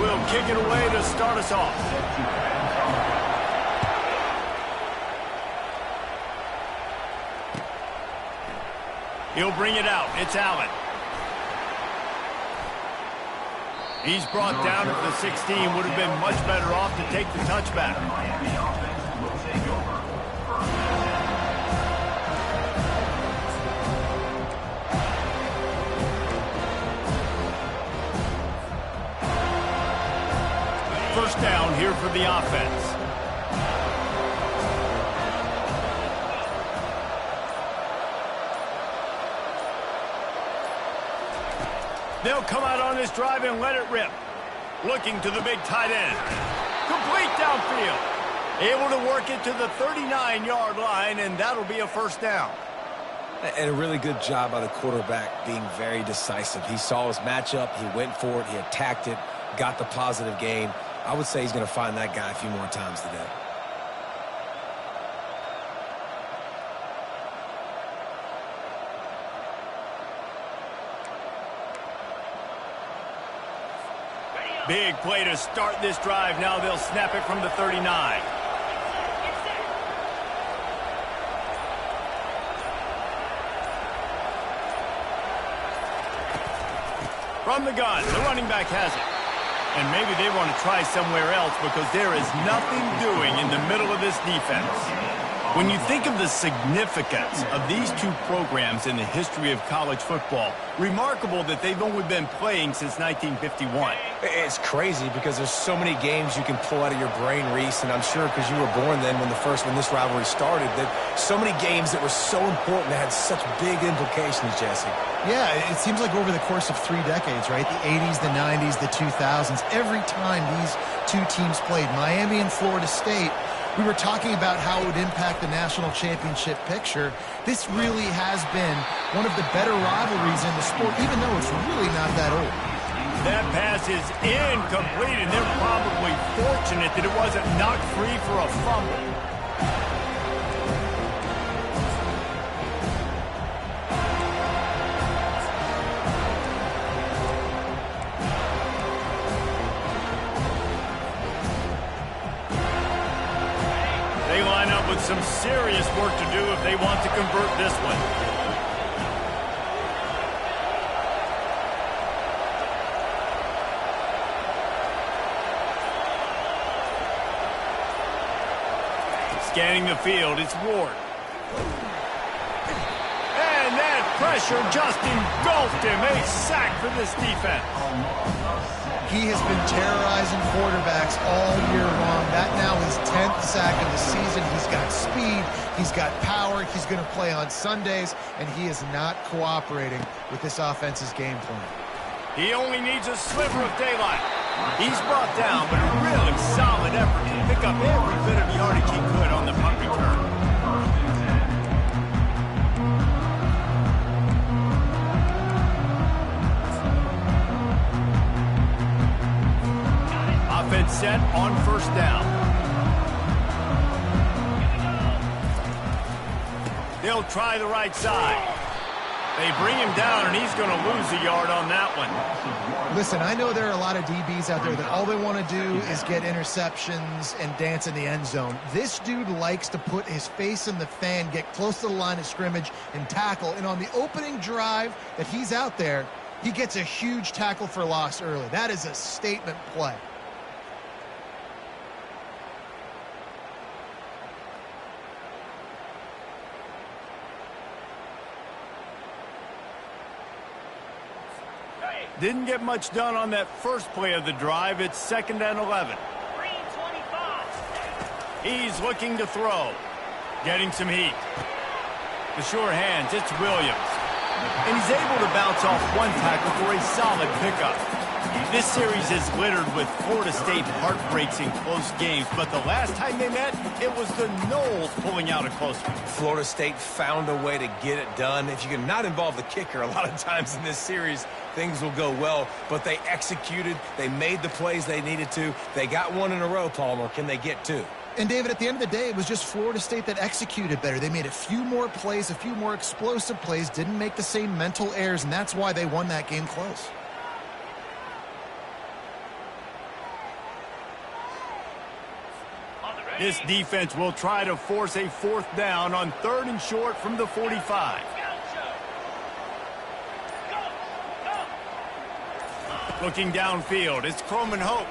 will kick it away to start us off. He'll bring it out. It's Allen. He's brought down at the 16. Would have been much better off to take the touchback. First down here for the offense. They'll come out on this drive and let it rip. Looking to the big tight end. Complete downfield. Able to work it to the 39-yard line, and that'll be a first down. And a really good job by the quarterback being very decisive. He saw his matchup. He went for it. He attacked it. Got the positive gain. I would say he's going to find that guy a few more times today. Big play to start this drive. Now they'll snap it from the 39. From the gun, the running back has it. And maybe they want to try somewhere else because there is nothing doing in the middle of this defense. When you think of the significance of these two programs in the history of college football, remarkable that they've only been playing since 1951. It's crazy because there's so many games you can pull out of your brain, Reese, and I'm sure because you were born then when this rivalry started, that so many games that were so important that had such big implications, Jesse. Yeah, it seems like over the course of 3 decades, right? The 80s, the 90s, the 2000s, every time these two teams played, Miami and Florida State, we were talking about how it would impact the national championship picture. This really has been one of the better rivalries in the sport, even though it's really not that old. That pass is incomplete, and they're probably fortunate that it wasn't knocked free for a fumble. They line up with some serious work to do if they want to convert this one. Scanning the field, it's Ward. And that pressure just engulfed him. A sack for this defense. He has been terrorizing quarterbacks all year long. That now is 10th sack of the season. He's got speed. He's got power. He's going to play on Sundays, and he is not cooperating with this offense's game plan. He only needs a sliver of daylight. He's brought down, but a really solid effort to pick up every bit of yardage he could on the punt return. Offense set on first down. They'll try the right side. They bring him down, and he's going to lose a yard on that one. Listen, I know there are a lot of DBs out there that all they want to do is get interceptions and dance in the end zone. This dude likes to put his face in the fan, get close to the line of scrimmage, and tackle. And on the opening drive that he's out there, he gets a huge tackle for loss early. That is a statement play. Didn't get much done on that first play of the drive. It's 2nd and 11. He's looking to throw. Getting some heat. The sure hands, it's Williams. And he's able to bounce off one tackle for a solid pickup. This series is littered with Florida State heartbreaks in close games, but the last time they met, it was the Noles pulling out a close one. Florida State found a way to get it done. If you can not involve the kicker a lot of times in this series, things will go well, but they executed. They made the plays they needed to. They got one in a row, Palmer. Can they get two? And, David, at the end of the day, it was just Florida State that executed better. They made a few more plays, a few more explosive plays, didn't make the same mental errors, and that's why they won that game close. This defense will try to force a 4th down on 3rd and short from the 45. Looking downfield, it's Croman Hope.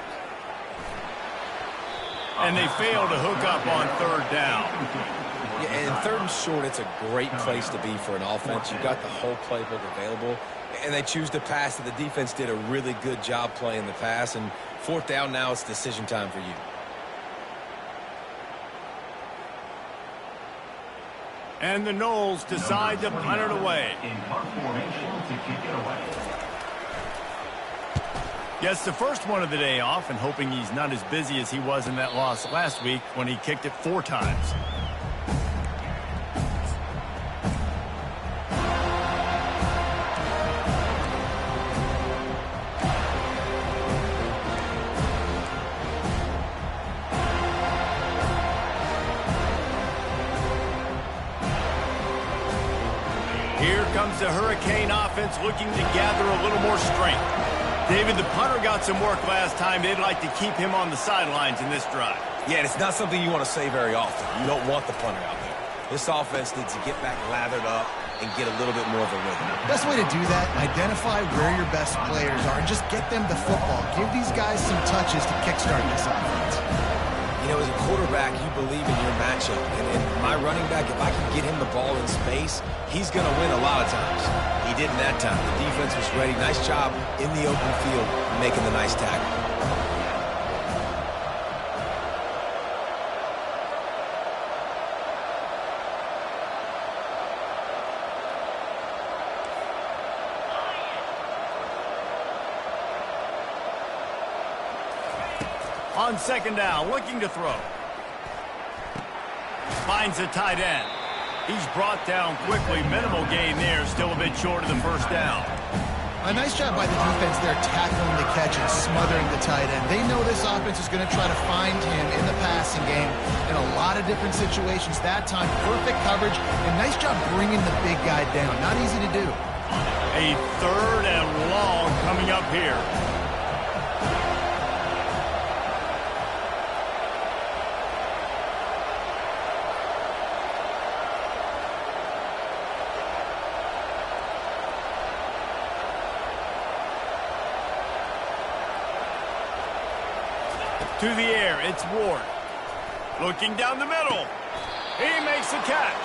And they fail to hook up on 3rd down. Yeah, and 3rd and short, it's a great place to be for an offense. You've got the whole playbook available, and they choose to pass. And the defense did a really good job playing the pass. And 4th down now, it's decision time for you. And the Noles decide to punt it away. Gets the first one of the day off, and hoping he's not as busy as he was in that loss last week when he kicked it 4 times. Here comes the Hurricane offense looking to gather a little more strength. David, the punter got some work last time. They'd like to keep him on the sidelines in this drive. Yeah, and it's not something you want to say very often. You don't want the punter out there. This offense needs to get back lathered up and get a little bit more of a rhythm. Best way to do that, identify where your best players are and just get them the football. Give these guys some touches to kickstart this offense. You know, as a quarterback, you believe in your matchup. And my running back, if I can get him the ball in space, he's going to win a lot of times. He didn't that time. The defense was ready. Nice job in the open field making the nice tackle. On 2nd down, looking to throw. Finds a tight end. He's brought down quickly. Minimal gain there. Still a bit short of the 1st down. A nice job by the defense there tackling the catch and smothering the tight end. They know this offense is going to try to find him in the passing game in a lot of different situations. That time, perfect coverage and nice job bringing the big guy down. Not easy to do. A 3rd and long coming up here. To the air, it's Ward. Looking down the middle. He makes a catch.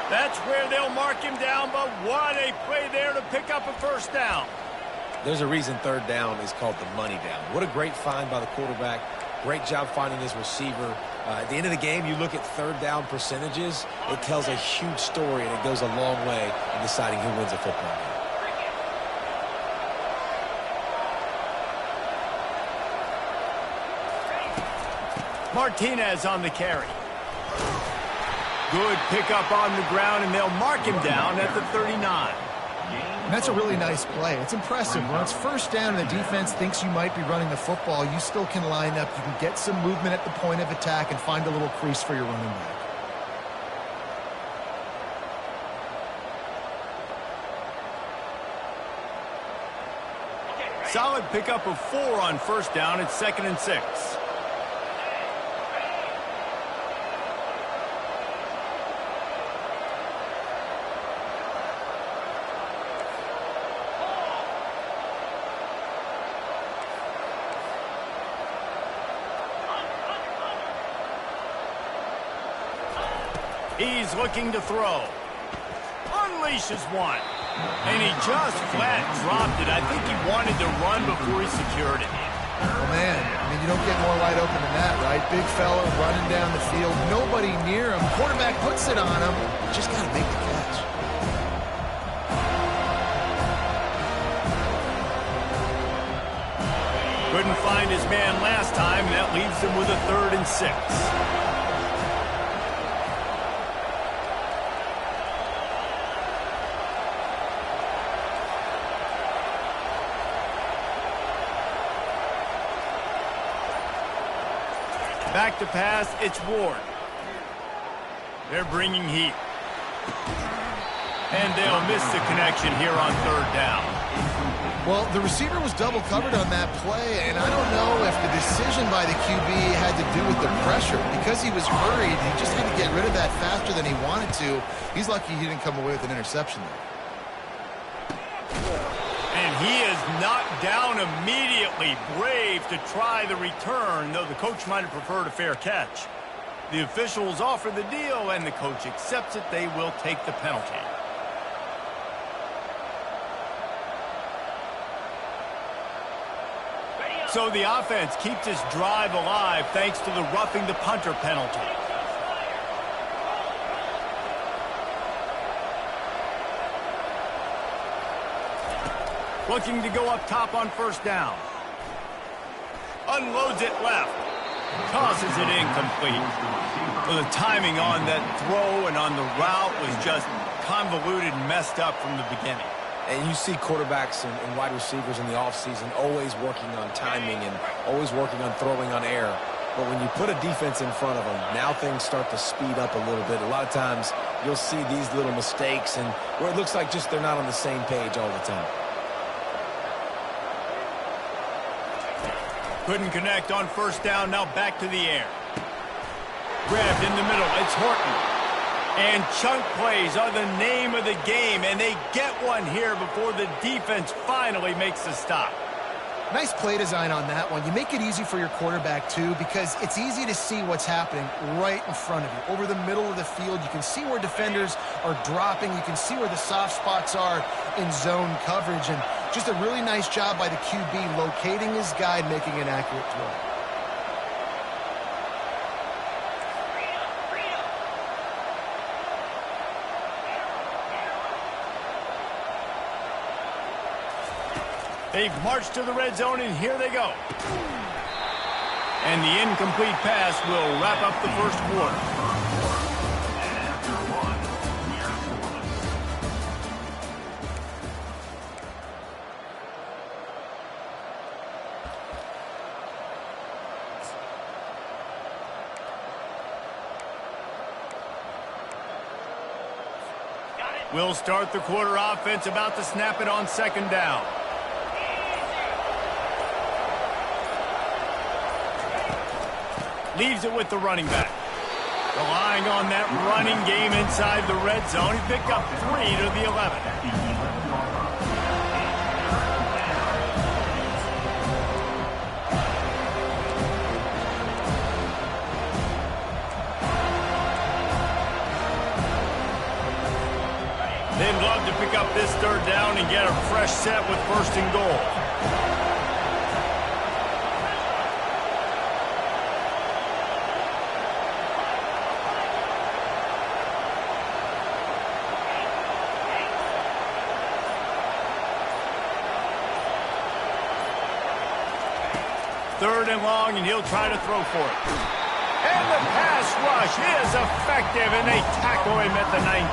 That's where they'll mark him down, but what a play there to pick up a 1st down. There's a reason 3rd down is called the money down. What a great find by the quarterback. Great job finding his receiver. At the end of the game, you look at 3rd down percentages. It tells a huge story, and it goes a long way in deciding who wins a football game. Martinez on the carry. Good pickup on the ground, and they'll mark him down at the 39. And that's a really nice play. It's impressive. When it's 1st down and the defense thinks you might be running the football, you still can line up. You can get some movement at the point of attack and find a little crease for your running back. Solid pickup of 4 on 1st down. It's 2nd and 6. He's looking to throw. Unleashes one. And he just flat dropped it. I think he wanted to run before he secured it. Oh, man. I mean, you don't get more wide open than that, right? Big fella running down the field. Nobody near him. Quarterback puts it on him. Just got to make the catch. Couldn't find his man last time. That leaves him with a 3rd and 6. Back to pass, it's Ward. They're bringing heat. And they'll miss the connection here on 3rd down. Well, the receiver was double covered on that play, and I don't know if the decision by the QB had to do with the pressure. Because he was hurried, he just had to get rid of that faster than he wanted to. He's lucky he didn't come away with an interception there. And he is knocked down immediately. Brave to try the return, though the coach might have preferred a fair catch. The officials offer the deal, and the coach accepts it. They will take the penalty. So the offense keeps this drive alive thanks to the roughing the punter penalty. Looking to go up top on first down. Unloads it left. Tosses it incomplete. Well, the timing on that throw and on the route was just convoluted and messed up from the beginning. And you see quarterbacks and wide receivers in the offseason always working on timing and always working on throwing on air. But when you put a defense in front of them, now things start to speed up a little bit. A lot of times you'll see these little mistakes and where it looks like just they're not on the same page all the time. Couldn't connect on first down, now back to the air. Grabbed in the middle, it's Horton. And chunk plays are the name of the game, and they get one here before the defense finally makes the stop. Nice play design on that one. You make it easy for your quarterback, too, because it's easy to see what's happening right in front of you. Over the middle of the field, you can see where defenders are dropping. You can see where the soft spots are in zone coverage. And just a really nice job by the QB locating his guy and making an accurate throw. They've marched to the red zone, and here they go. And the incomplete pass will wrap up the first quarter. We'll start the quarter offense, about to snap it on second down. Leaves it with the running back. Relying on that running game inside the red zone. He picked up 3 to the 11. They'd love to pick up this third down and get a fresh set with first and goal. Third and long, and he'll try to throw for it. And the pass rush is effective, and they tackle him at the 19.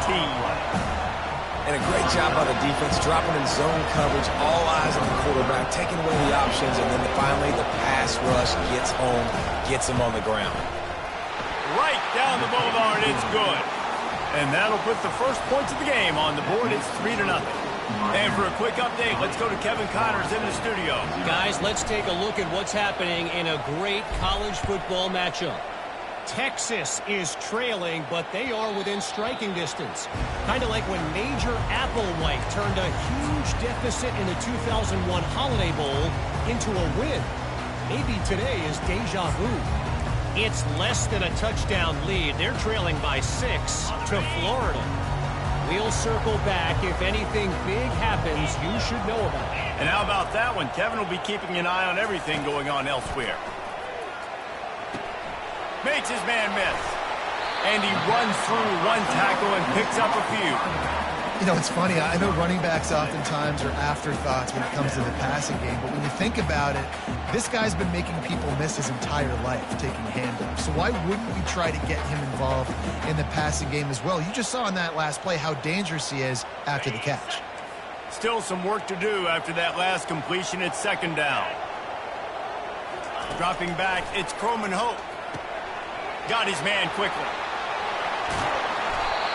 And a great job by the defense, dropping in zone coverage, all eyes on the quarterback, taking away the options, and then finally the pass rush gets home, gets him on the ground. Right down the boulevard, it's good. And that'll put the first points of the game on the board. It's 3-0. And for a quick update, let's go to Kevin Connors in the studio. Guys, let's take a look at what's happening in a great college football matchup. Texas is trailing, but they are within striking distance. Kind of like when Major Applewhite turned a huge deficit in the 2001 Holiday Bowl into a win. Maybe today is deja vu. It's less than a touchdown lead. They're trailing by 6 to Florida. We'll circle back. If anything big happens, you should know about it. And how about that one? Kevin will be keeping an eye on everything going on elsewhere. Makes his man miss. And he runs through one tackle and picks up a few. You know, it's funny. I know running backs oftentimes are afterthoughts when it comes to the passing game, but when you think about it, this guy's been making people miss his entire life taking handoffs. So why wouldn't we try to get him involved in the passing game as well? You just saw in that last play how dangerous he is after the catch. Still some work to do after that last completion. It's second down. Dropping back, it's Croman Hope. Got his man quickly.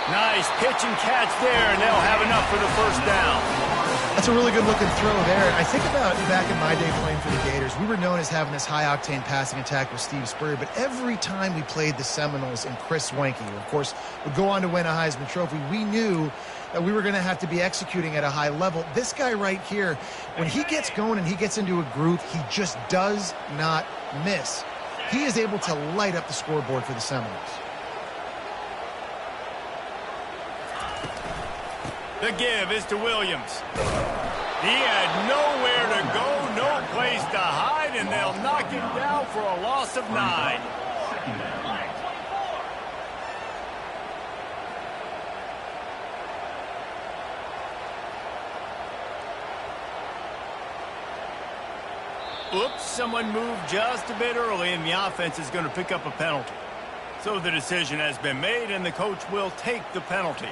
Nice pitch and catch there, and they'll have enough for the first down. That's a really good looking throw there. I think about back in my day playing for the Gators, we were known as having this high-octane passing attack with Steve Spurrier, but every time we played the Seminoles and Chris Wenke, who of course would go on to win a Heisman Trophy, we knew that we were going to have to be executing at a high level. This guy right here, when he gets going and he gets into a groove, he just does not miss. He is able to light up the scoreboard for the Seminoles. The give is to Williams. He had nowhere to go, no place to hide, and they'll knock him down for a loss of 9. Oops, someone moved just a bit early, and the offense is going to pick up a penalty. So the decision has been made, and the coach will take the penalty.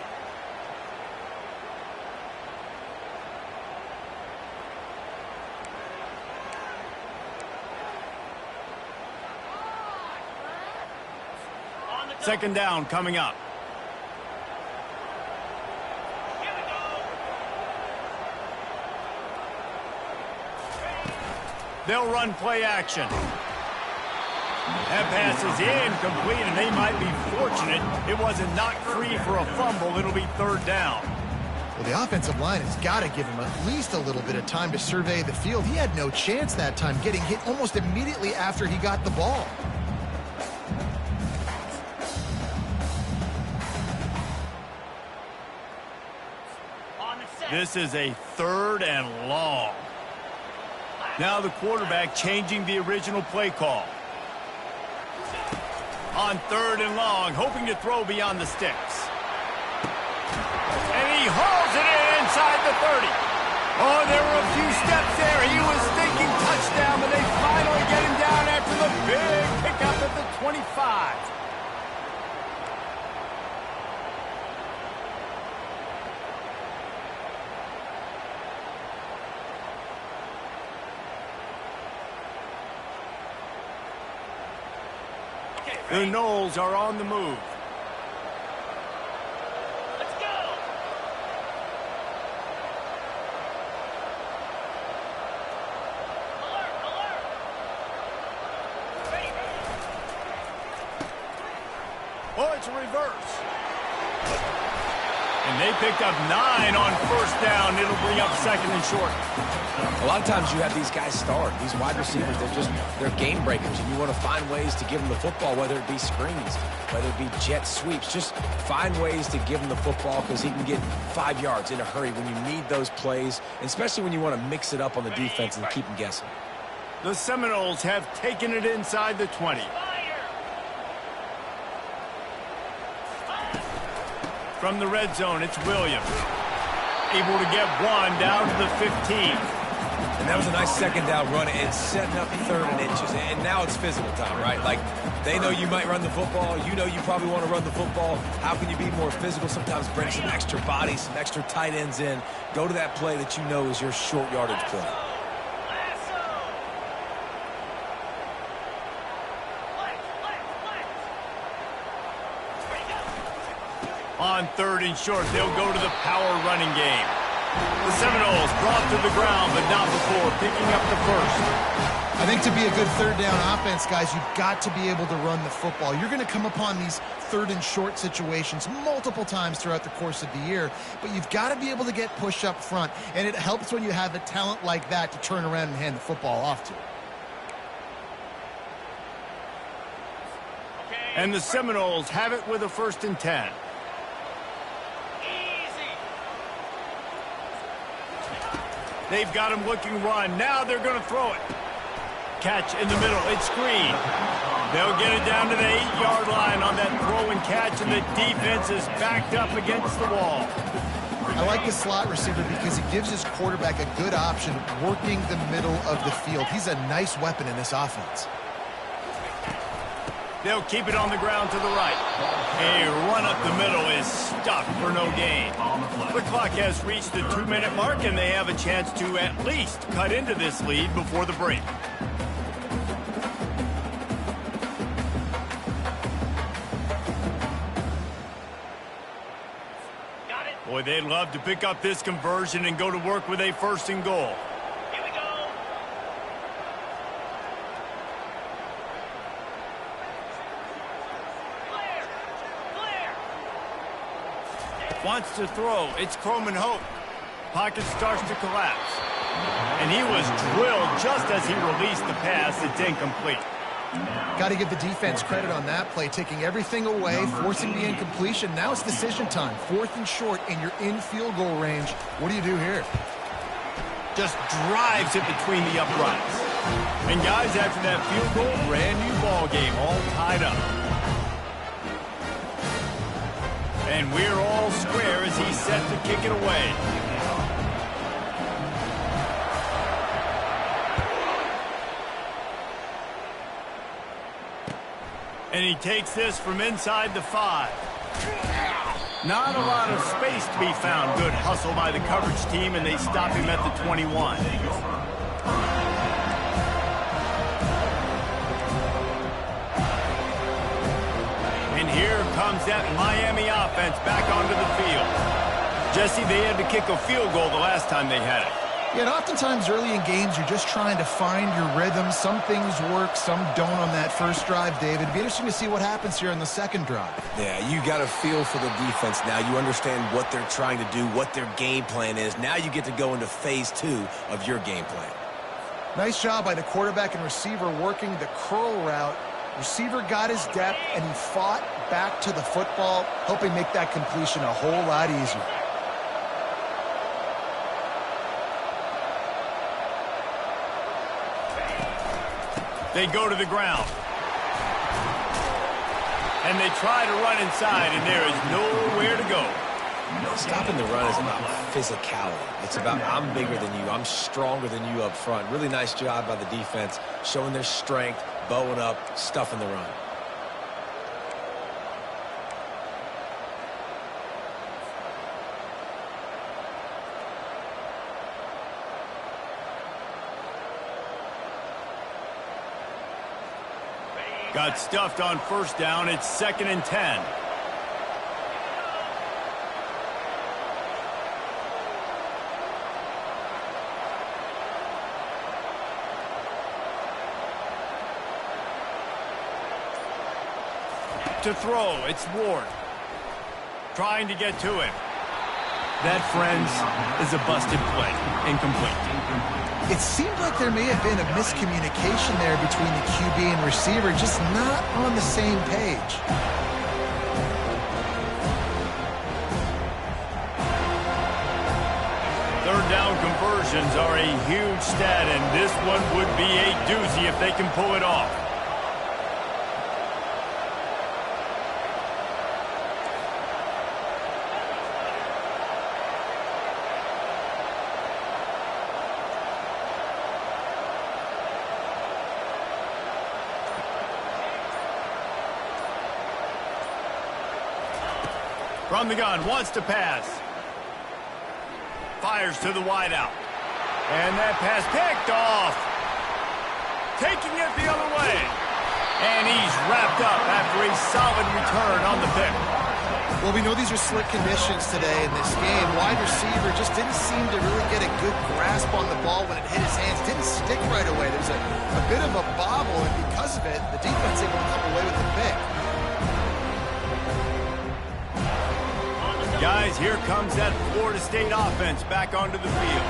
Second down coming up. They'll run play action. That pass is incomplete, and they might be fortunate it wasn't knocked free for a fumble. It'll be third down. Well, the offensive line has got to give him at least a little bit of time to survey the field. He had no chance that time, getting hit almost immediately after he got the ball. This is a third and long. Now the quarterback changing the original play call. On third and long, hoping to throw beyond the sticks. And he hauls it in inside the 30. Oh, there were a few steps there. He was thinking touchdown, but they finally get him down after the big pickup at the 25. The Noles are on the move. Let's go! Alert! Alert! Ready! Oh, it's a reverse. And they picked up 9 on first down. It'll bring up second and short. A lot of times you have these guys start. These wide receivers, they're game breakers, and you want to find ways to give them the football, whether it be screens, whether it be jet sweeps. Just find ways to give him the football because he can get 5 yards in a hurry when you need those plays, especially when you want to mix it up on the defense and keep them guessing. The Seminoles have taken it inside the 20. From the red zone, it's Williams. Able to get 1 down to the 15. And that was a nice second down run and setting up third and inches. And now it's physical time, right? Like, they know you might run the football. You know you probably want to run the football. How can you be more physical? Sometimes bring some extra bodies, some extra tight ends in. Go to that play that you know is your short yardage play. On third and short, they'll go to the power running game. The Seminoles brought to the ground, but not before picking up the first. I think to be a good third down offense, guys, you've got to be able to run the football. You're going to come upon these third and short situations multiple times throughout the course of the year, but you've got to be able to get push up front, and it helps when you have a talent like that to turn around and hand the football off to. And the Seminoles have it with a 1st and 10. They've got him looking run. Now they're going to throw it. Catch in the middle. It's screen. They'll get it down to the 8-yard line on that throw and catch, and the defense is backed up against the wall. I like the slot receiver because it gives his quarterback a good option working the middle of the field. He's a nice weapon in this offense. They'll keep it on the ground to the right. A run up the middle is stuck for no gain. The clock has reached the 2-minute mark, and they have a chance to at least cut into this lead before the break. Boy, they'd love to pick up this conversion and go to work with a 1st and goal. Here we go. Wants to throw. It's Croman Hope. Pocket starts to collapse. And he was drilled just as he released the pass. It's incomplete. Got to give the defense credit on that play, taking everything away, forcing the incompletion. Now it's decision time. 4th and short, and you're in field goal range. What do you do here? Just drives it between the uprights. And guys, after that field goal, brand new ball game, all tied up. And we're all square as he's set to kick it away. And he takes this from inside the 5. Not a lot of space to be found. Good hustle by the coverage team, and they stop him at the 21. And here comes that Miami offense back onto the field. Jesse, they had to kick a field goal the last time they had it. Yeah, and oftentimes early in games, you're just trying to find your rhythm. Some things work, some don't on that first drive, David. It'd be interesting to see what happens here on the second drive. Yeah, you got a feel for the defense now. You understand what they're trying to do, what their game plan is. Now you get to go into phase 2 of your game plan. Nice job by the quarterback and receiver working the curl route. Receiver got his depth, and he fought back to the football, helping make that completion a whole lot easier. They go to the ground. And they try to run inside, and there is nowhere to go. Stopping the run is about physicality. It's about I'm bigger than you, I'm stronger than you up front. Really nice job by the defense, showing their strength, bowing up, stuffing the run. Got stuffed on 1st down. It's 2nd and 10. To throw, it's Ward. Trying to get to him. That, friends, is a busted play. Incomplete. It seemed like there may have been a miscommunication there between the QB and receiver, just not on the same page. 3rd down conversions are a huge stat, and this one would be a doozy if they can pull it off. From the gun, wants to pass. Fires to the wideout. And that pass picked off. Taking it the other way. And he's wrapped up after a solid return on the pick. Well, we know these are slick conditions today in this game. Wide receiver just didn't seem to really get a good grasp on the ball when it hit his hands. Didn't stick right away. There's a bit of a bobble, and because of it, the defense able to come away with the pick. Guys, here comes that Florida State offense back onto the field.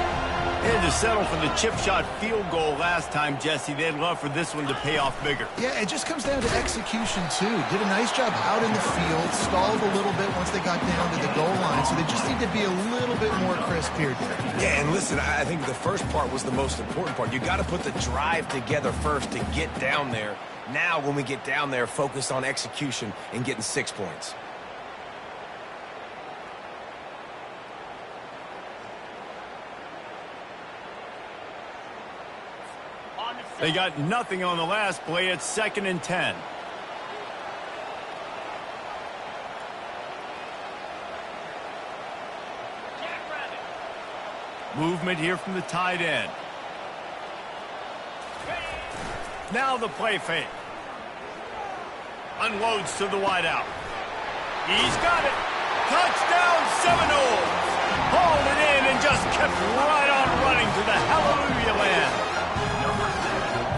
They had to settle for the chip shot field goal last time, Jesse. They'd love for this one to pay off bigger. Yeah, it just comes down to execution, too. Did a nice job out in the field, stalled a little bit once they got down to the goal line, so they just need to be a little bit more crisp here, Derek. Yeah, and listen, I think the first part was the most important part. You got to put the drive together first to get down there. Now, when we get down there, focus on execution and getting 6 points. They got nothing on the last play. It's 2nd and 10. Movement here from the tight end. Now the play fake. Unloads to the wideout. He's got it. Touchdown Seminoles! Hauled it in and just kept right on running to the hallelujah land.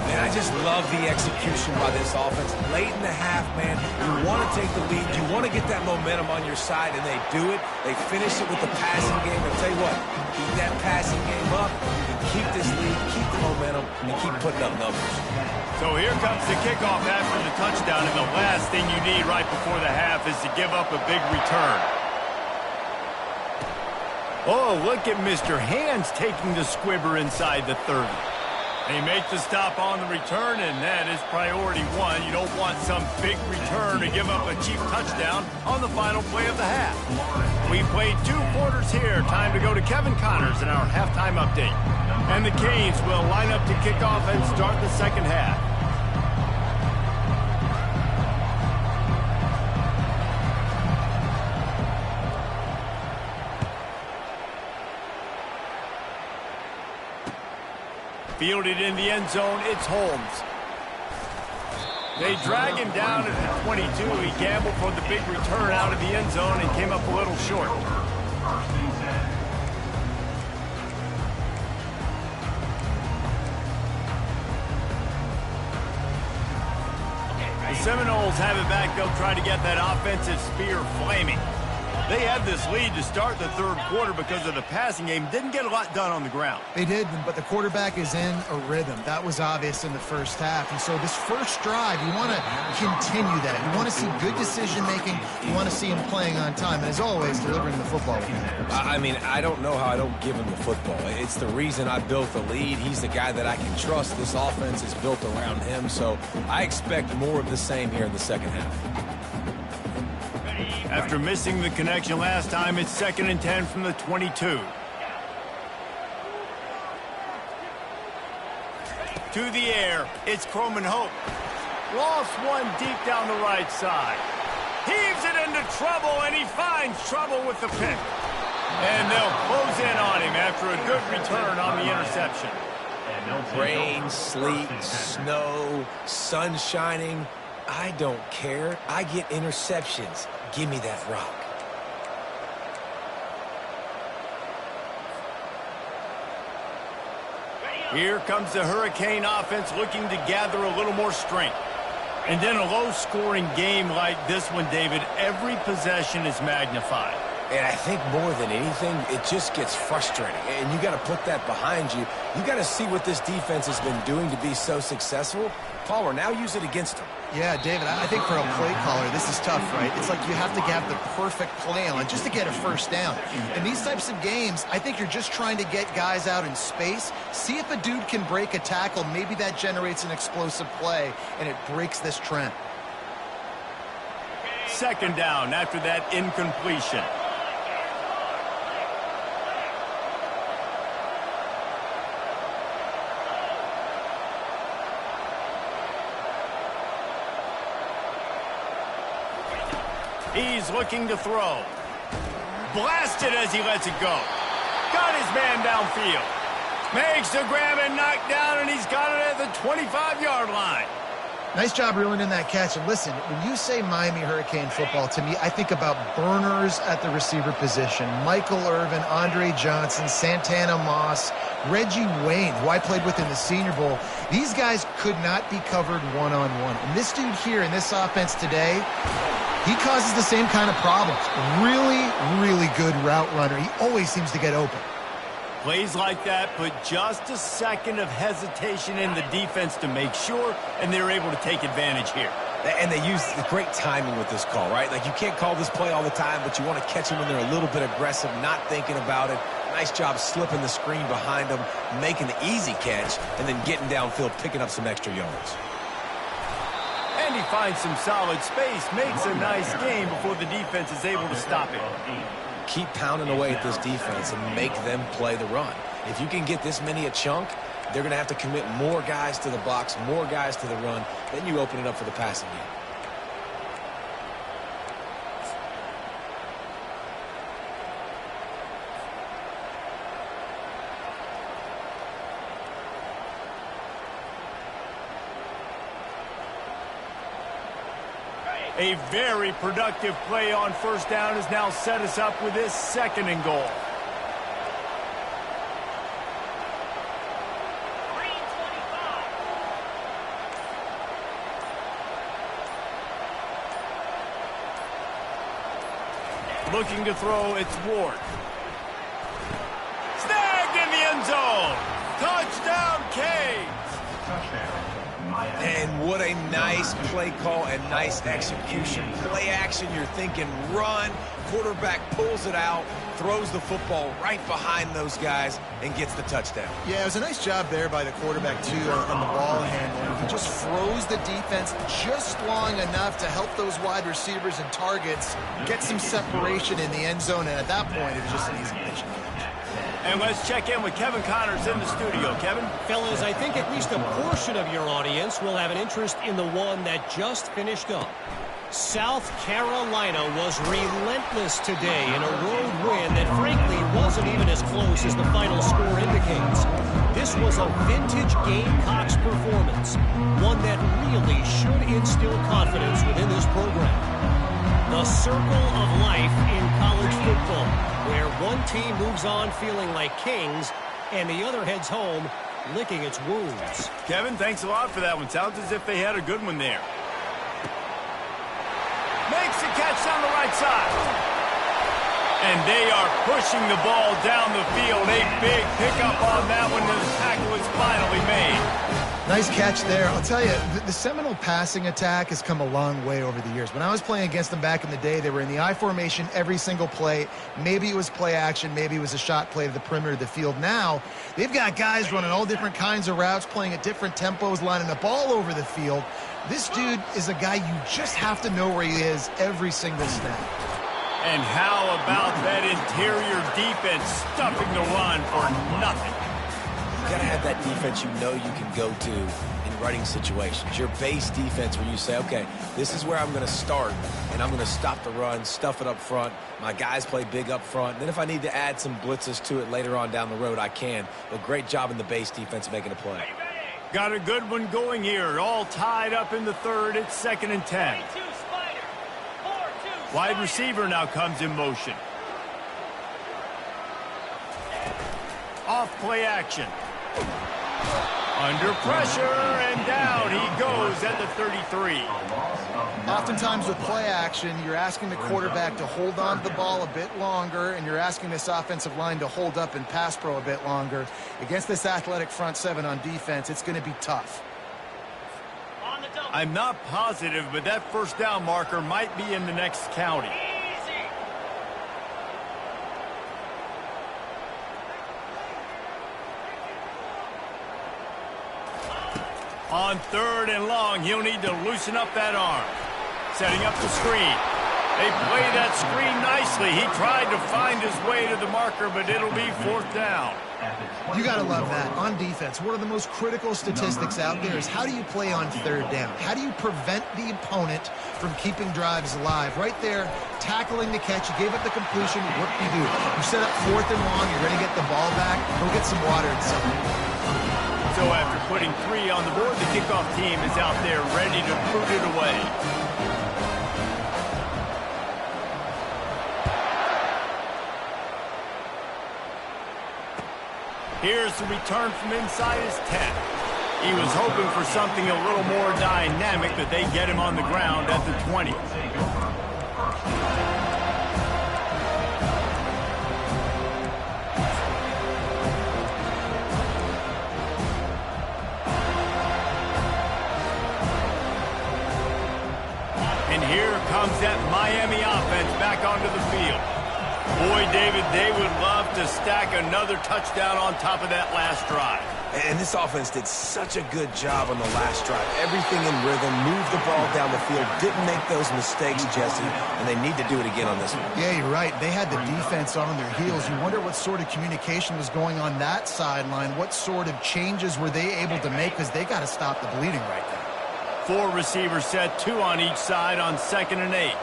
Man, I just love the execution by this offense. Late in the half, man, you want to take the lead. You want to get that momentum on your side, and they do it. They finish it with the passing game. I'll tell you what, keep that passing game up. You can keep this lead, keep the momentum, and keep putting up numbers. So here comes the kickoff after the touchdown, and the last thing you need right before the half is to give up a big return. Oh, look at Mr. Hands taking the squibber inside the 30. They make the stop on the return, and that is priority one. You don't want some big return to give up a cheap touchdown on the final play of the half. We played 2 quarters here. Time to go to Kevin Connors in our halftime update. And the Canes will line up to kick off and start the second half. Fielded in the end zone, it's Holmes. They drag him down at the 22. He gambled for the big return out of the end zone and came up a little short. The Seminoles have it back. They'll try to get that offensive spear flaming. They had this lead to start the third quarter because of the passing game. Didn't get a lot done on the ground. They did, but the quarterback is in a rhythm. That was obvious in the first half. And so this first drive, you want to continue that. You want to see good decision-making. You want to see him playing on time. And as always, delivering the football. I mean, I don't know how I don't give him the football. It's the reason I built the lead. He's the guy that I can trust. This offense is built around him. So I expect more of the same here in the second half. After missing the connection last time, it's 2nd and 10 from the 22. To the air, it's Croman Hope. Lost one deep down the right side. Heaves it into trouble, and he finds trouble with the pick. And they'll close in on him after a good return on the interception. Rain, sleet, snow, sun shining. I don't care. I get interceptions. Give me that rock. Here comes the Hurricane offense looking to gather a little more strength. And then a low-scoring game like this one, David, every possession is magnified. And I think more than anything, it just gets frustrating. And you got to put that behind you. You got to see what this defense has been doing to be so successful. Palmer, now use it against them. Yeah, David, I think for a play caller, this is tough, right? It's like you have to have the perfect play on just to get a first down. In these types of games, I think you're just trying to get guys out in space, see if a dude can break a tackle. Maybe that generates an explosive play, and it breaks this trend. 2nd down after that incompletion. He's looking to throw. Blasted as he lets it go. Got his man downfield. Makes the grab and knock down, and he's got it at the 25-yard line. Nice job reeling in that catch. And listen, when you say Miami Hurricane football, to me, I think about burners at the receiver position. Michael Irvin, Andre Johnson, Santana Moss, Reggie Wayne, who I played with in the Senior Bowl. These guys could not be covered one-on-one. And this dude here in this offense today, he causes the same kind of problems. Really, really good route runner. He always seems to get open. Plays like that put just a second of hesitation in the defense to make sure, and they're able to take advantage here. And they use the great timing with this call, right? Like, you can't call this play all the time, but you want to catch them when they're a little bit aggressive, not thinking about it. Nice job slipping the screen behind them, making the easy catch, and then getting downfield, picking up some extra yards. And he finds some solid space, makes a nice game before the defense is able to stop it. Keep pounding away at this defense and make them play the run. If you can get this many a chunk, they're going to have to commit more guys to the box, more guys to the run. Then you open it up for the passing game. A very productive play on first down has now set us up with this 2nd and goal. Looking to throw, it's Ward. Snagged in the end zone. Touchdown, Canes. And what a nice play call and nice execution. Play action, you're thinking run. Quarterback pulls it out, throws the football right behind those guys, and gets the touchdown. Yeah, it was a nice job there by the quarterback, too, on the ball handling. He just froze the defense just long enough to help those wide receivers and targets get some separation in the end zone, and at that point, it was just an easy pitch. And let's check in with Kevin Connors in the studio. Kevin? Fellas, I think at least a portion of your audience will have an interest in the one that just finished up. South Carolina was relentless today in a road win that frankly wasn't even as close as the final score indicates. This was a vintage Gamecocks performance, one that really should instill confidence within this program. The circle of life in college football, where one team moves on feeling like kings and the other heads home licking its wounds. Kevin, thanks a lot for that one. Sounds as if they had a good one there. Makes the catch down the right side. And they are pushing the ball down the field. A big pickup on that one. The tackle is finally made. Nice catch there. I'll tell you, the Seminole passing attack has come a long way over the years. When I was playing against them back in the day, they were in the I formation every single play. Maybe it was play action. Maybe it was a shot play to the perimeter of the field. Now, they've got guys running all different kinds of routes, playing at different tempos, lining up all over the field. This dude is a guy you just have to know where he is every single snap. And how about that interior defense stuffing the run for nothing? You gotta have that defense you know you can go to in running situations. Your base defense where you say, okay, this is where I'm going to start, and I'm going to stop the run, stuff it up front. My guys play big up front. Then if I need to add some blitzes to it later on down the road, I can. But great job in the base defense making a play. Got a good one going here. All tied up in the third. It's 2nd and 10. Wide receiver now comes in motion. Off play action. Under pressure, and down he goes at the 33. Oftentimes with play action, you're asking the quarterback to hold on to the ball a bit longer, and you're asking this offensive line to hold up in pass pro a bit longer. Against this athletic front seven on defense, it's going to be tough. I'm not positive, but that first down marker might be in the next county. On 3rd and long, he'll need to loosen up that arm. Setting up the screen. They play that screen nicely. He tried to find his way to the marker, but it'll be 4th down. You got to love that. On defense, one of the most critical statistics out there is how do you play on 3rd down? How do you prevent the opponent from keeping drives alive? Right there, tackling the catch. You gave up the completion. What do you do? You set up 4th and long. You're going to get the ball back. Go get some water and something. So after putting 3 on the board, the kickoff team is out there ready to boot it away. Here's the return from inside his 10. He was hoping for something a little more dynamic, but they get him on the ground at the 20. And here comes that Miami offense back onto the field. Boy, David, they would love to stack another touchdown on top of that last drive. And this offense did such a good job on the last drive. Everything in rhythm, moved the ball down the field, didn't make those mistakes, Jesse, and they need to do it again on this one. Yeah, you're right. They had the defense on their heels. You wonder what sort of communication was going on that sideline. What sort of changes were they able to make, because they got to stop the bleeding right now. 4 receivers set, 2 on each side on 2nd and 8.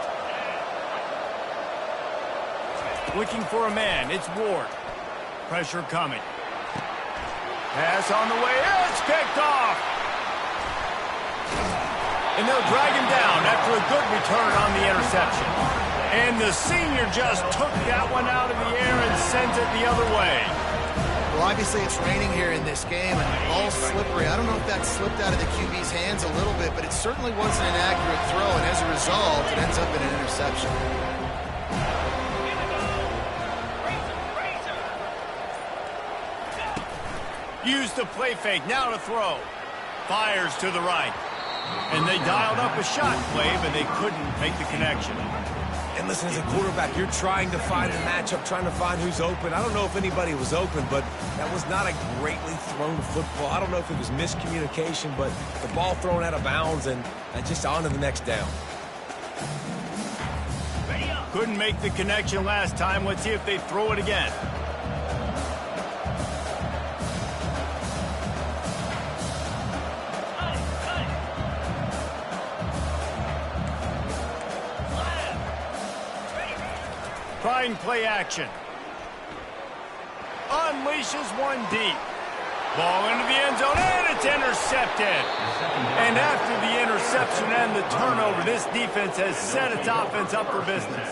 Looking for a man, it's Ward. Pressure coming. Pass on the way, it's picked off. And they'll drag him down after a good return on the interception. And the senior just took that one out of the air and sends it the other way. Well, obviously it's raining here in this game, and the ball's slippery. I don't know if that slipped out of the QB's hands a little bit, but it certainly wasn't an accurate throw, and as a result, it ends up in an interception. Use the play fake, now to throw. Fires to the right. And they dialed up a shot play, but they couldn't make the connection. And listen, as a quarterback, you're trying to find the matchup, trying to find who's open. I don't know if anybody was open, but that was not a greatly thrown football. I don't know if it was miscommunication, but the ball thrown out of bounds and just on to the next down. Couldn't make the connection last time. Let's see if they throw it again. Trying play action. Unleashes one deep. Ball into the end zone, and it's intercepted. And after the interception and the turnover, this defense has set its offense up for business.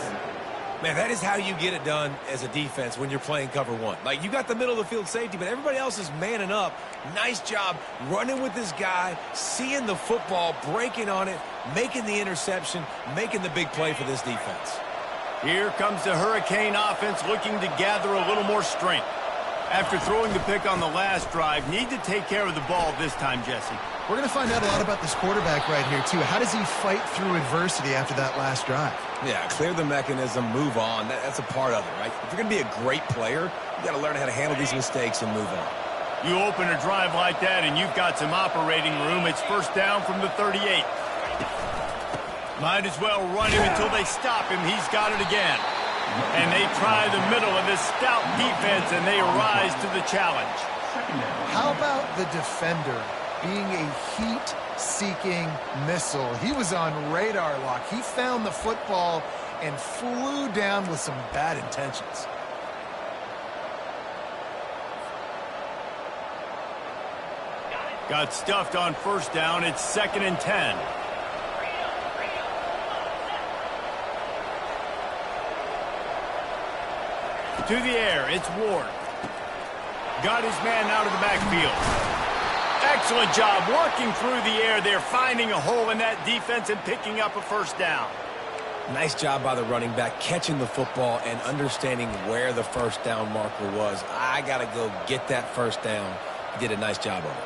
Man, that is how you get it done as a defense when you're playing cover one. Like, you got the middle of the field safety, but everybody else is manning up. Nice job running with this guy, seeing the football, breaking on it, making the interception, making the big play for this defense. Here comes the Hurricane offense looking to gather a little more strength. After throwing the pick on the last drive, need to take care of the ball this time, Jesse. We're going to find out a lot about this quarterback right here, too. How does he fight through adversity after that last drive? Yeah, clear the mechanism, move on. That's a part of it, right? If you're going to be a great player, you got to learn how to handle these mistakes and move on. You open a drive like that and you've got some operating room. It's first down from the 38. Might as well run him until they stop him. He's got it again. And they try the middle of this stout defense, and they rise to the challenge. How about the defender being a heat-seeking missile? He was on radar lock. He found the football and flew down with some bad intentions. Got stuffed on first down. It's 2nd and 10. To the air, it's Ward. Got his man out of the backfield. Excellent job working through the air there, finding a hole in that defense and picking up a first down. Nice job by the running back, catching the football and understanding where the first down marker was. I got to go get that first down. He did a nice job of it.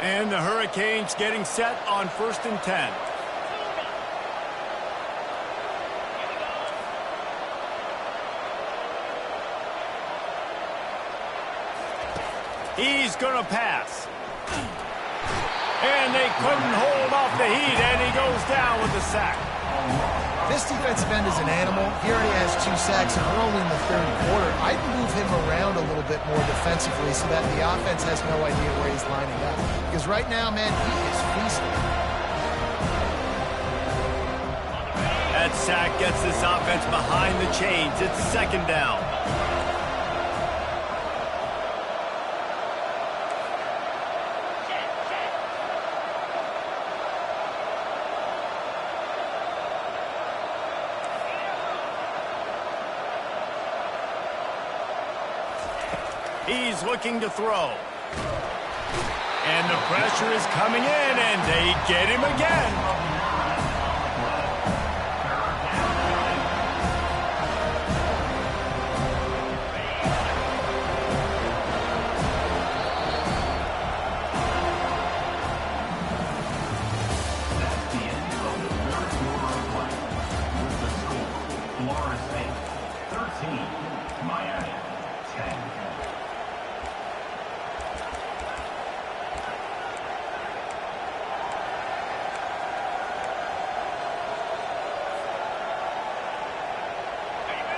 And the Hurricanes getting set on 1st and 10. He's going to pass. And they couldn't hold off the heat, and he goes down with the sack. This defensive end is an animal. He already has 2 sacks, and we're only in the 3rd quarter. I'd move him around a little bit more defensively so that the offense has no idea where he's lining up. Because right now, man, he is feasting. That sack gets this offense behind the chains. It's 2nd down. He's looking to throw. And the pressure is coming in, and they get him again.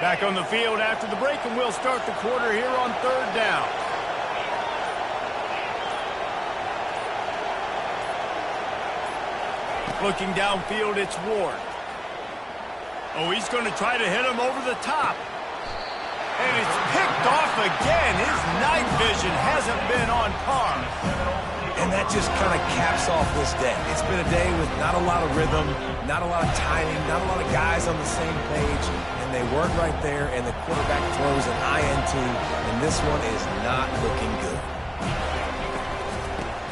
Back on the field after the break, and we'll start the quarter here on 3rd down. Looking downfield, it's Ward. Oh, he's going to try to hit him over the top. And it's picked off again. His night vision hasn't been on par. And that just kind of caps off this day. It's been a day with not a lot of rhythm, not a lot of timing, not a lot of guys on the same page, and they weren't right there, and the quarterback throws an INT, and this one is not looking good.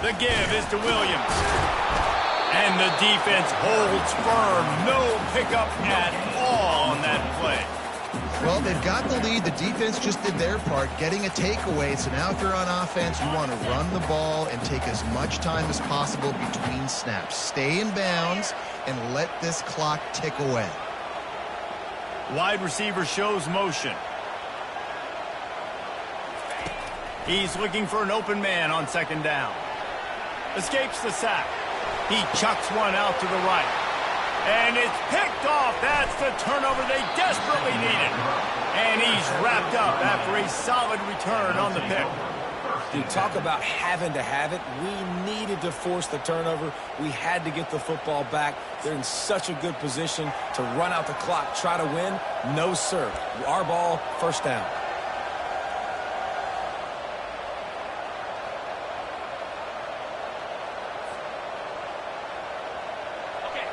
The give is to Williams. And the defense holds firm. No pickup at all on that play. Well, they've got the lead. The defense just did their part, getting a takeaway. So now if you're on offense, you want to run the ball and take as much time as possible between snaps. Stay in bounds and let this clock tick away. Wide receiver shows motion. He's looking for an open man on second down. Escapes the sack. He chucks one out to the right. And it's picked off. That's the turnover they desperately needed. And he's wrapped up after a solid return on the pick. You talk about having to have it. We needed to force the turnover. We had to get the football back. They're in such a good position to run out the clock, try to win. No, sir. Our ball, first down.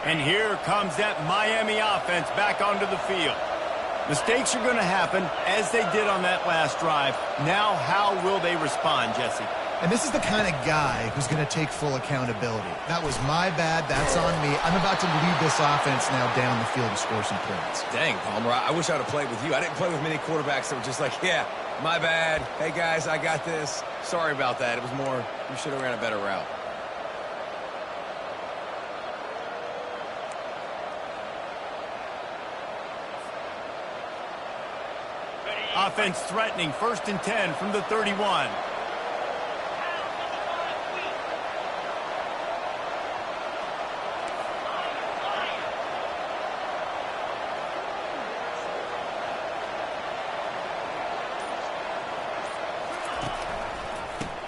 And here comes that Miami offense back onto the field. Mistakes are going to happen, as they did on that last drive. Now, how will they respond, Jesse? And this is the kind of guy who's going to take full accountability. That was my bad. That's on me. I'm about to lead this offense now down the field and score some points. Dang, Palmer, I wish I would have played with you. I didn't play with many quarterbacks that were just like, yeah, my bad. Hey, guys, I got this. Sorry about that. It was more, you should have ran a better route. Offense threatening, 1st and 10 from the 31.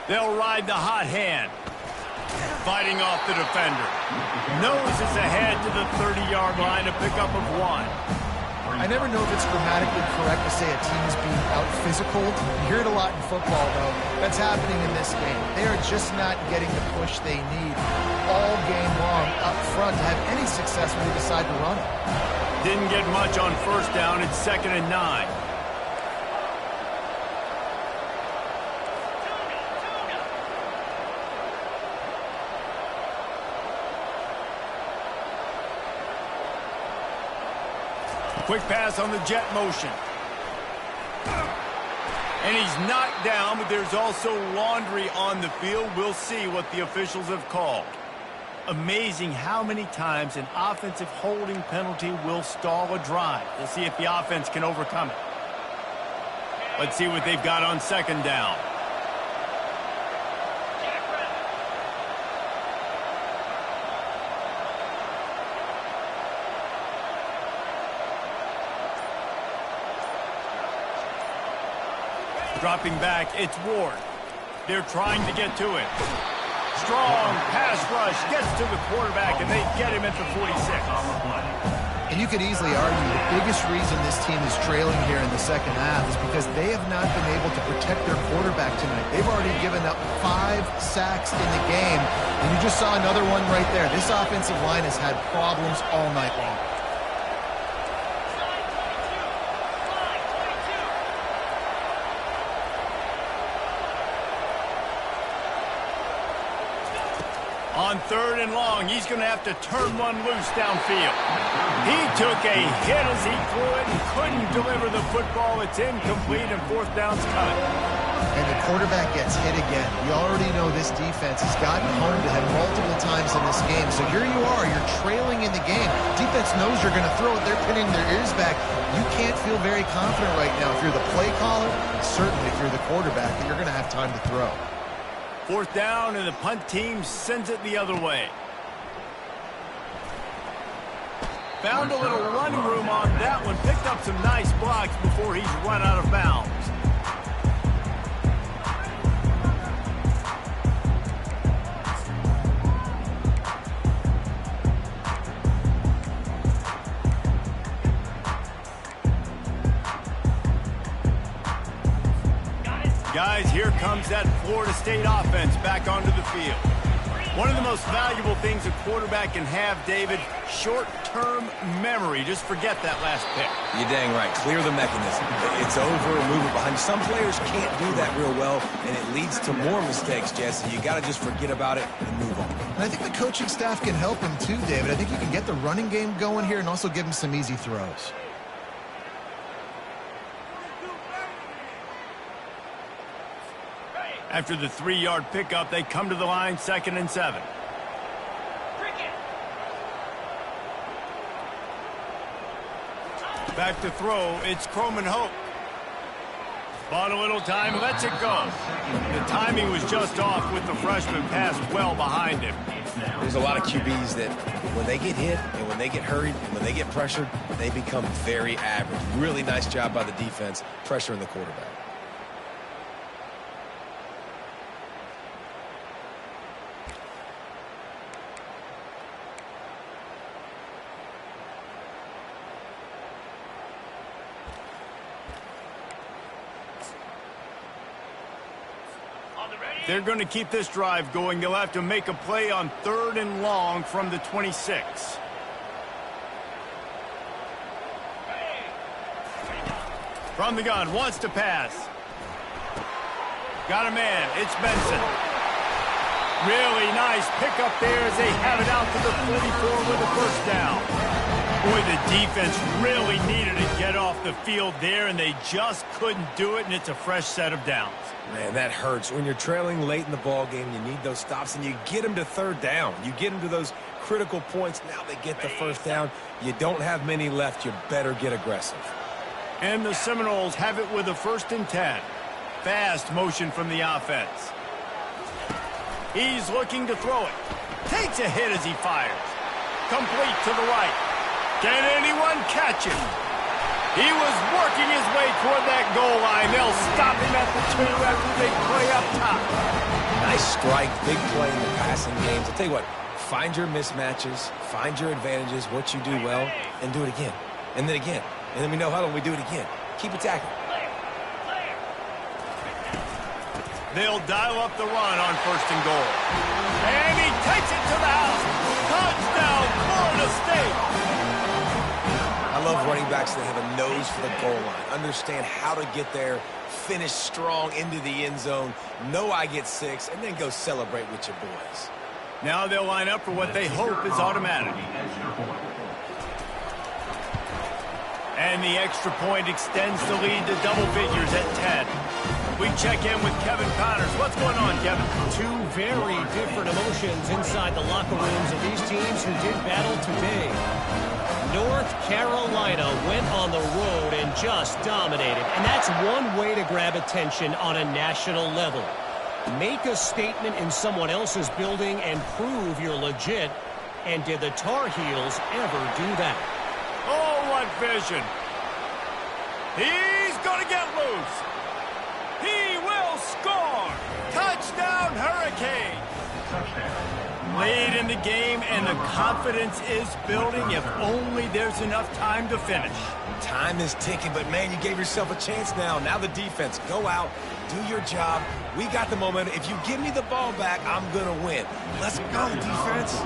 They'll ride the hot hand. Fighting off the defender. Noses ahead to the 30-yard line, a pickup of 1. I never know if it's grammatically correct to say a team is being out-physical. You hear it a lot in football, though. That's happening in this game. They are just not getting the push they need all game long up front to have any success when they decide to run it. Didn't get much on first down. It's 2nd and 9. Quick pass on the jet motion. And he's knocked down, but there's also laundry on the field. We'll see what the officials have called. Amazing how many times an offensive holding penalty will stall a drive. We'll see if the offense can overcome it. Let's see what they've got on second down. Dropping back, it's Ward. They're trying to get to it. Strong pass rush gets to the quarterback, and they get him at the 46. And you could easily argue the biggest reason this team is trailing here in the second half is because they have not been able to protect their quarterback tonight. They've already given up 5 sacks in the game, and you just saw another one right there. This offensive line has had problems all night long. On 3rd and long, he's going to have to turn one loose downfield. He took a hit as he threw it and couldn't deliver the football. It's incomplete, and 4th down's cut. And the quarterback gets hit again. We already know this defense has gotten home to him multiple times in this game. So here you are, you're trailing in the game. Defense knows you're going to throw it. They're pinning their ears back. You can't feel very confident right now if you're the play caller, and certainly if you're the quarterback, that you're going to have time to throw. 4th down, and the punt team sends it the other way. Found a little running room on that one. Picked up some nice blocks before he's run out of bounds. Guys, here comes that Florida State offense back onto the field. One of the most valuable things a quarterback can have, David, short-term memory. Just forget that last pick. You're dang right. Clear the mechanism. It's over, move it behind. Some players can't do that real well, and it leads to more mistakes, Jesse. You got to just forget about it and move on. And I think the coaching staff can help him too, David. I think you can get the running game going here and also give him some easy throws. After the 3-yard pickup, they come to the line, 2nd and 7. Back to throw, it's Croman Hope. Bought a little time, lets it go. The timing was just off with the freshman pass well behind him. There's a lot of QBs that when they get hit and when they get hurried and when they get pressured, they become very average. Really nice job by the defense pressuring the quarterback. They're going to keep this drive going. They'll have to make a play on 3rd and long from the 26. From the gun, wants to pass. Got a man, it's Benson. Really nice pickup there as they have it out to the 44 with a first down. Boy, the defense really needed to get off the field there, and they just couldn't do it, and it's a fresh set of downs. Man, that hurts. When you're trailing late in the ball game, you need those stops, and you get them to 3rd down. You get them to those critical points. Now they get the first down. You don't have many left. You better get aggressive. And the Seminoles have it with a 1st and 10. Fast motion from the offense. He's looking to throw it. Takes a hit as he fires. Complete to the right. Can anyone catch him? He was working his way toward that goal line. They'll stop him at the 2 after they play up top. Nice strike, big play in the passing games. I'll tell you what, find your mismatches, find your advantages, what you do well, and do it again. And then again. And then we know how we do it again. Keep attacking. They'll dial up the run on 1st and goal. And he takes it to the house. Touchdown, Florida State. I love running backs that have a nose for the goal line. Understand how to get there, finish strong into the end zone, know I get 6, and then go celebrate with your boys. Now they'll line up for what they hope is automatic. And the extra point extends the lead to double figures at 10. We check in with Kevin Connors. What's going on, Kevin? 2 very different emotions inside the locker rooms of these teams who did battle today. North Carolina went on the road and just dominated. And that's one way to grab attention on a national level. Make a statement in someone else's building and prove you're legit. And did the Tar Heels ever do that? Oh, what vision. He's going to get loose. He will score. Touchdown, Hurricane. Lead in the game, and the confidence is building if only there's enough time to finish. Time is ticking, but, man, you gave yourself a chance now. Now the defense, go out, do your job. We got the momentum. If you give me the ball back, I'm going to win. Let's go, defense.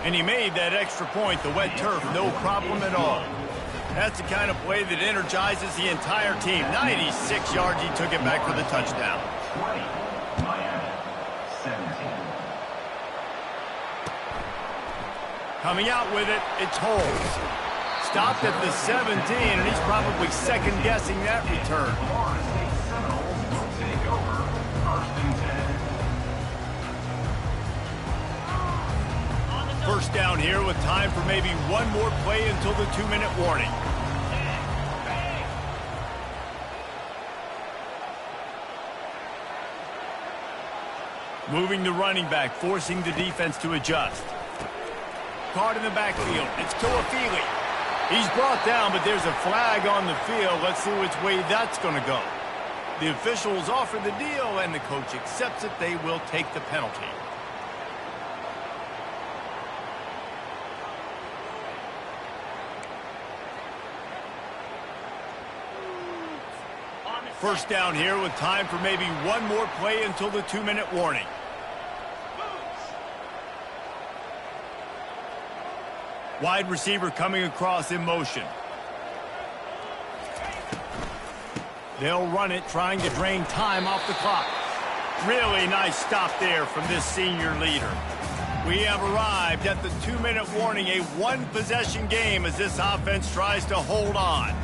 And he made that extra point, the wet turf, no problem at all. That's the kind of play that energizes the entire team. 96 yards, he took it back for the touchdown. Coming out with it, it's Holmes. Stopped at the 17, and he's probably second-guessing that return. First down here with time for maybe one more play until the 2-minute warning. Moving the running back, forcing the defense to adjust. Caught in the backfield. It's Toafili. He's brought down, but there's a flag on the field. Let's see which way that's going to go. The officials offer the deal, and the coach accepts it. They will take the penalty. First down here with time for maybe one more play until the 2-minute warning. Wide receiver coming across in motion. They'll run it, trying to drain time off the clock. Really nice stop there from this senior leader. We have arrived at the 2-minute warning, a one-possession game as this offense tries to hold on.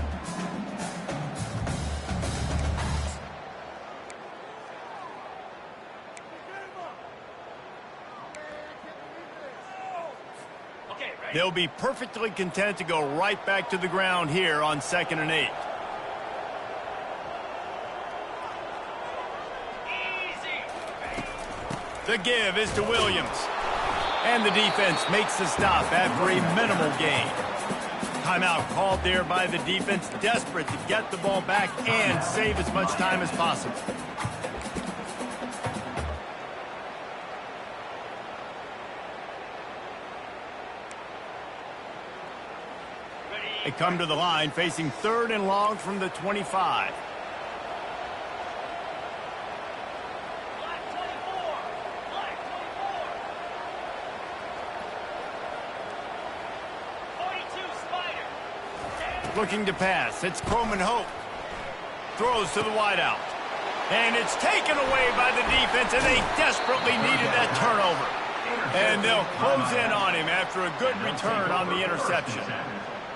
They'll be perfectly content to go right back to the ground here on 2nd and 8. The give is to Williams. And the defense makes the stop after a minimal gain. Timeout called there by the defense, desperate to get the ball back and save as much time as possible. They come to the line facing 3rd and long from the 25. Looking to pass. It's Coleman Hope. Throws to the wideout. And it's taken away by the defense, and they desperately needed that turnover. And they'll close in on him after a good return on the interception.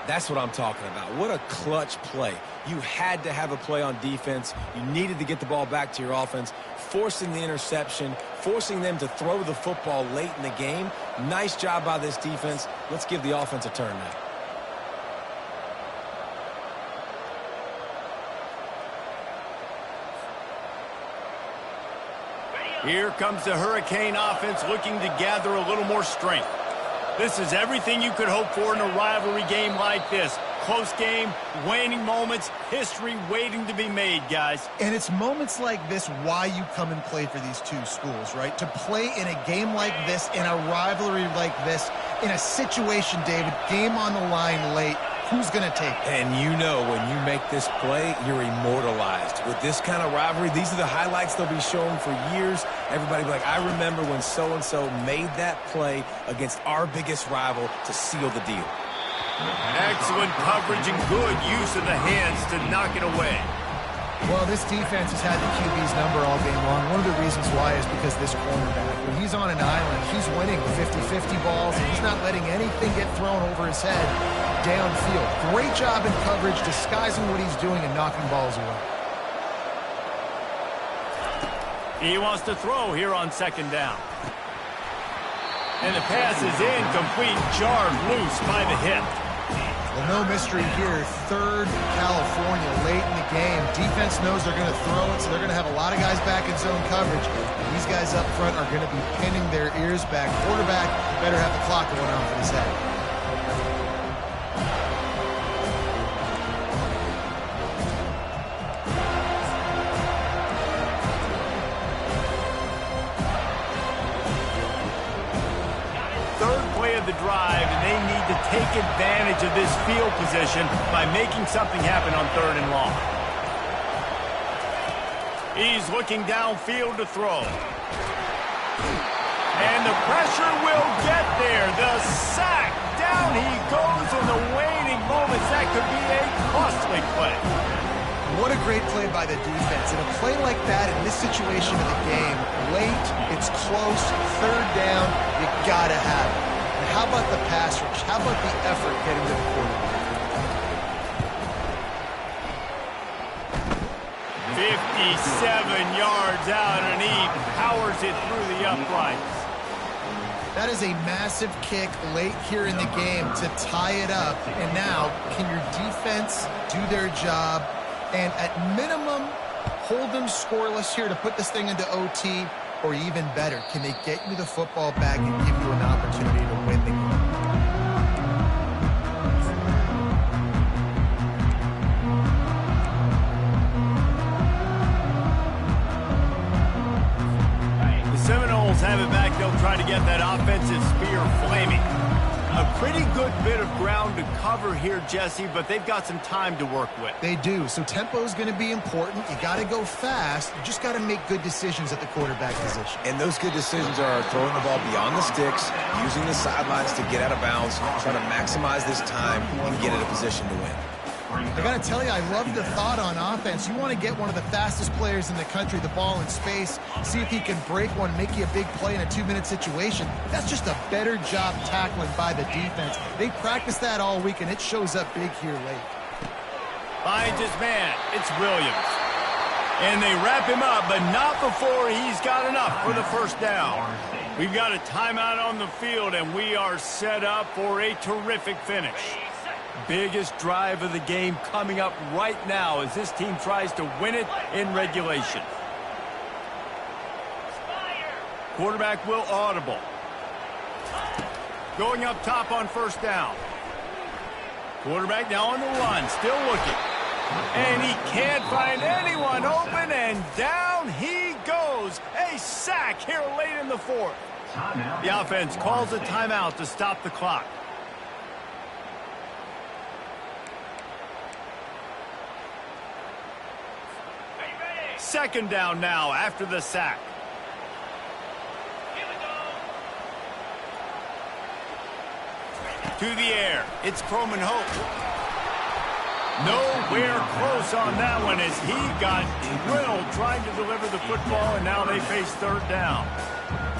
That's what I'm talking about. What a clutch play. You had to have a play on defense. You needed to get the ball back to your offense, forcing the interception, forcing them to throw the football late in the game. Nice job by this defense. Let's give the offense a turn now. Here comes the Hurricane offense looking to gather a little more strength. This is everything you could hope for in a rivalry game like this. Close game, waning moments, history waiting to be made, guys. And it's moments like this why you come and play for these two schools, right? To play in a game like this, in a rivalry like this, in a situation, David, game on the line late, who's going to take it? And you know when you make this play, you're immortalized. With this kind of rivalry, these are the highlights they'll be showing for years. Everybody will be like, I remember when so-and-so made that play against our biggest rival to seal the deal. Excellent coverage and good use of the hands to knock it away. Well, this defense has had the QB's number all game long. One of the reasons why is because this cornerback, when he's on an island, he's winning 50-50 balls, and he's not letting anything get thrown over his head downfield. Great job in coverage, disguising what he's doing and knocking balls away. He wants to throw here on 2nd down. And the pass is incomplete, jarred loose by the hip. Well, no mystery here. 3rd California late in the game. Defense knows they're going to throw it, so they're going to have a lot of guys back in zone coverage. And these guys up front are going to be pinning their ears back. Quarterback better have the clock going on for this head. The drive, and they need to take advantage of this field position by making something happen on 3rd and long. He's looking downfield to throw. And the pressure will get there. The sack. Down he goes in the waning moments. That could be a costly play. What a great play by the defense. And a play like that in this situation of the game, late, it's close, 3rd down, you gotta have it. How about the pass rush? How about the effort getting to the quarterback? 57 yards out, and he powers it through the uprights. That is a massive kick late here in the game to tie it up. And now, can your defense do their job and at minimum hold them scoreless here to put this thing into OT? Or even better, can they get you the football back and give you an opportunity to win the game? The Seminoles have it back. They'll try to get that offensive spear flaming. A pretty good bit of ground to cover here, Jesse, but they've got some time to work with. They do. So tempo is going to be important. You got to go fast. You just got to make good decisions at the quarterback position. And those good decisions are throwing the ball beyond the sticks, using the sidelines to get out of bounds, trying to maximize this time and get in a position to win. I got to tell you, I love the thought on offense. You want to get one of the fastest players in the country the ball in space, see if he can break one, make you a big play in a 2-minute situation. That's just a better job tackling by the defense. They practice that all week, and it shows up big here late. Finds his man. It's Williams. And they wrap him up, but not before he's got enough for the first down. We've got a timeout on the field, and we are set up for a terrific finish. Biggest drive of the game coming up right now as this team tries to win it in regulation. Quarterback will audible. Going up top on first down. Quarterback now on the run, still looking. And he can't find anyone open, and down he goes. A sack here late in the fourth. The offense calls a timeout to stop the clock. Second down now after the sack. To the air. It's Croman Hope. Nowhere close on that one as he got drilled trying to deliver the football, and now they face third down.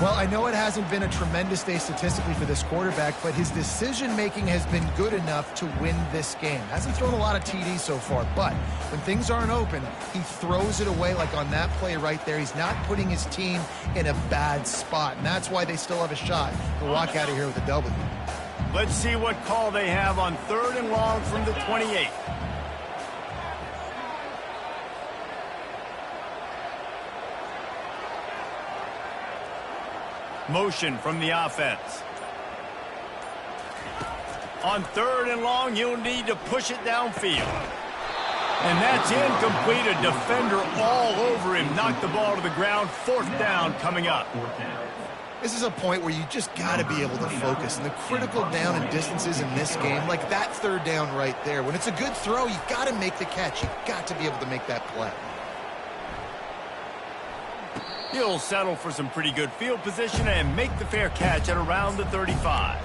Well, I know it hasn't been a tremendous day statistically for this quarterback, but his decision-making has been good enough to win this game. Hasn't thrown a lot of TDs so far, but when things aren't open, he throws it away like on that play right there. He's not putting his team in a bad spot, and that's why they still have a shot to walk out of here with a W. Let's see what call they have on third and long from the 28. Motion from the offense. On third and long, you'll need to push it downfield. And that's incomplete. A defender all over him. Knocked the ball to the ground. Fourth down coming up. This is a point where you just got to be able to focus. And the critical down and distances in this game, like that third down right there, when it's a good throw, you got to make the catch. You got to be able to make that play. He'll settle for some pretty good field position and make the fair catch at around the 35.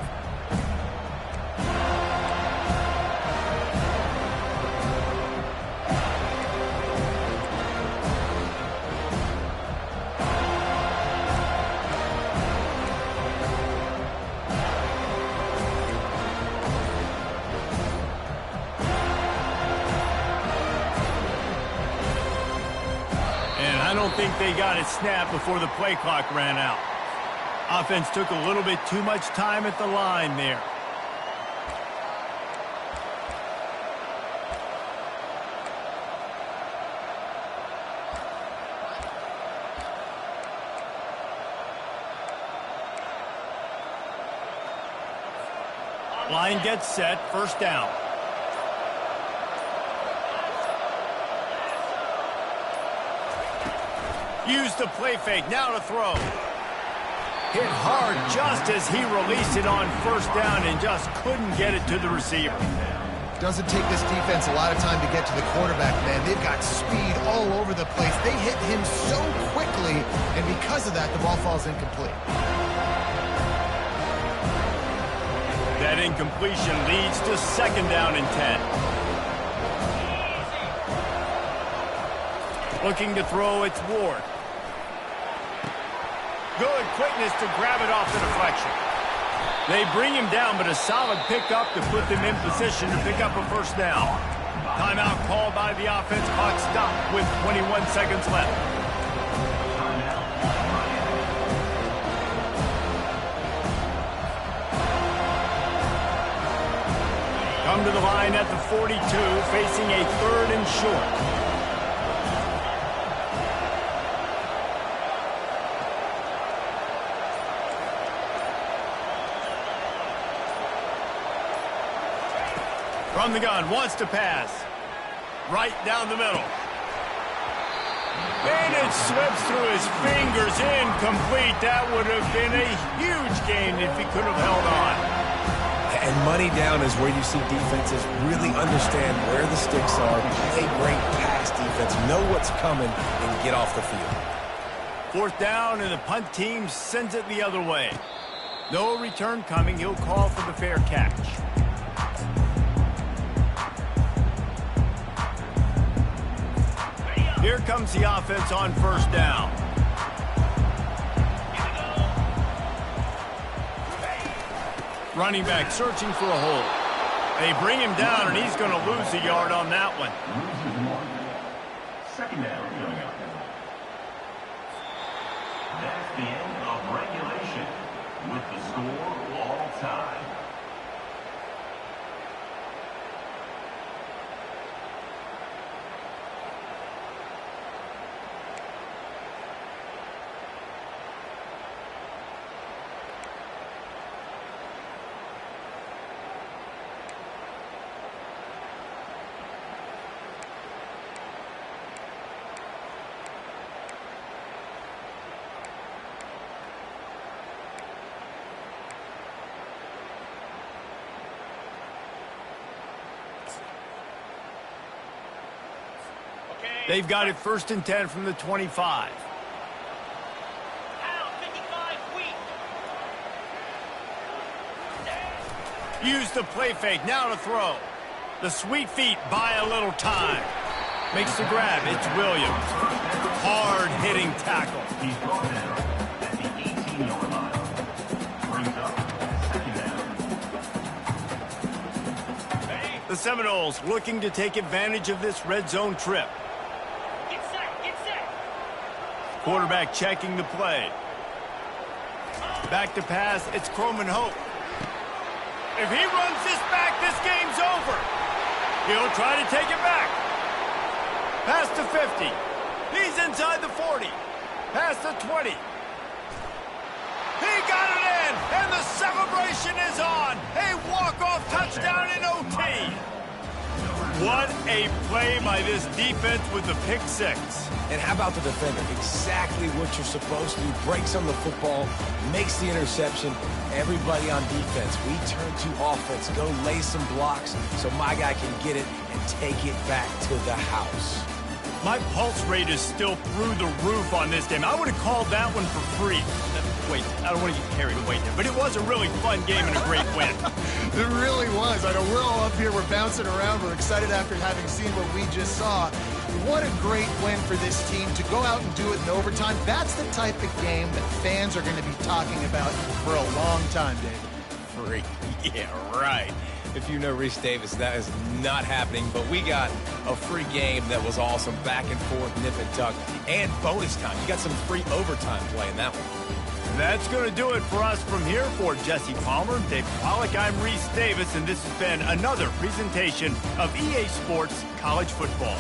I don't think they got it snapped before the play clock ran out. Offense took a little bit too much time at the line there. Line gets set, first down. Use the play fake, now to throw. Hit hard just as he released it on first down and just couldn't get it to the receiver. Doesn't take this defense a lot of time to get to the quarterback, man. They've got speed all over the place. They hit him so quickly, and because of that, the ball falls incomplete. That incompletion leads to second down and 10. Looking to throw, it's Ward. Good quickness to grab it off the deflection. They bring him down, but a solid pickup to put them in position to pick up a first down. Timeout called by the offense. Clock stopped with 21 seconds left. Come to the line at the 42, facing a third and short. From the gun, wants to pass. Right down the middle. And it slips through his fingers, incomplete. That would have been a huge gain if he could have held on. And money down is where you see defenses really understand where the sticks are, play great pass defense, know what's coming, and get off the field. 4th down, and the punt team sends it the other way. No return coming. He'll call for the fair catch. Here comes the offense on 1st down. Running back searching for a hole. They bring him down, and he's going to lose a yard on that one. 2nd down coming up. That's the end of regulation with the score all time. They've got it 1st and 10 from the 25. Use the play fake, now to throw. The sweet feet buy a little time. Makes the grab, it's Williams. Hard-hitting tackle. He's brought down at the 18-yard line. Brings up 2nd down. The Seminoles looking to take advantage of this red zone trip. Get set. Quarterback checking the play. Back to pass, it's Croman Hope. If he runs this back, this game's over. He'll try to take it back. Pass to 50. He's inside the 40. Pass to 20. He got it in, and the celebration is on. A walk-off touchdown in OT. What a play by this defense with the pick six. And how about the defender? Exactly what you're supposed to do. Breaks on the football, makes the interception. Everybody on defense, we turn to offense. Go lay some blocks so my guy can get it and take it back to the house. My pulse rate is still through the roof on this game. I would have called that one for free. Wait, I don't want to get carried away there, but it was a really fun game and a great win. It really was. I know we're all up here, we're bouncing around, we're excited after having seen what we just saw. What a great win for this team to go out and do it in overtime. That's the type of game that fans are going to be talking about for a long time, David. Free. Yeah, right. If you know Reese Davis, that is not happening, but we got a free game that was awesome. Back and forth, nip and tuck, and bonus time. You got some free overtime play in that one. That's going to do it for us from here. For Jesse Palmer, Dave Pollack, I'm Reese Davis, and this has been another presentation of EA Sports College Football.